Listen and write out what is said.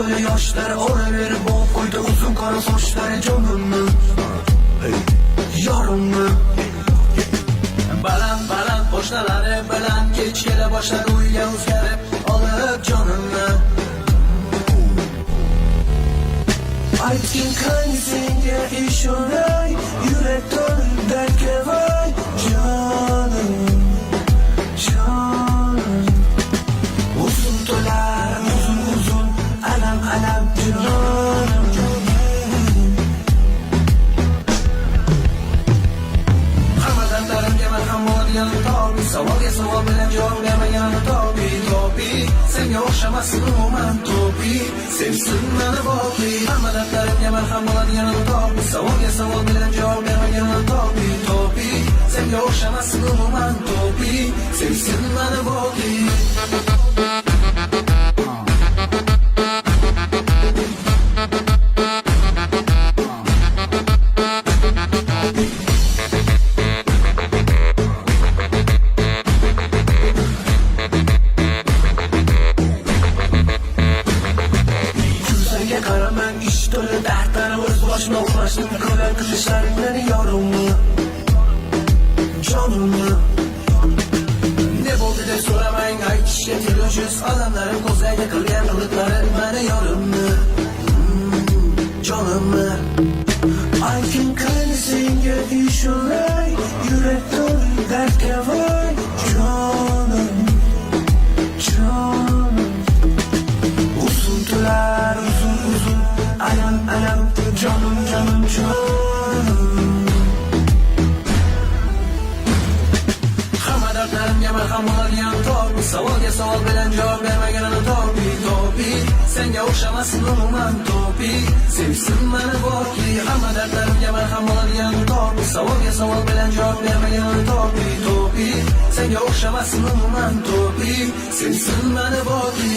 böyle yaşlar oraları boğup koydu uzun kara saçları canımı yarımı. Balan balan boşnaları balan geç gele başlar uyuya uzgarıp alıp canımı. Aytkin kan senga ishonay yurakdan dardga vay canım canım. Uzun to'lar uzun uzun alam alam canım canım. Hamma dardlarimga malham bo'ladigan tobi, savolga savol bilan javob bermagan tobi tobi. Senga o'xshamasin umuman tobi, sevsin meni boqi. Hamma dardlarimga malham bo'ladigan tobi, savolga savol bilan javob bermagan tobi tobi. Senga o'xshamasin umuman tobi, sevsin meni boqi. Qaraman ish to'la dardlarni o'z boshima uxlashni ko'rar qilishlaringdan yorimni jonimni. Ne bo'ldi deb so'ramang aytishga tilojiz odamlarim ko'zlaydi qilgan qiliqlari meni yorimni jonimni. Aytgim qani senga ishonay yurakdan dardga voy jonim jonim. Uzun to'lar uzun uzun alam alam canım canım canım. Hamma dardlarimga malham bo'ladigan tobi, savolga savol bilan javob bermagan tobi tobi. Senga o'xshamasin umuman tobi, sevsin meni boqi. Hamma dardlarimga malham bo'ladigan tobi, savolga savol bilan javob bermagan tobi tobi. Senga o'xshamasin umuman tobi, sevsin meni boqi.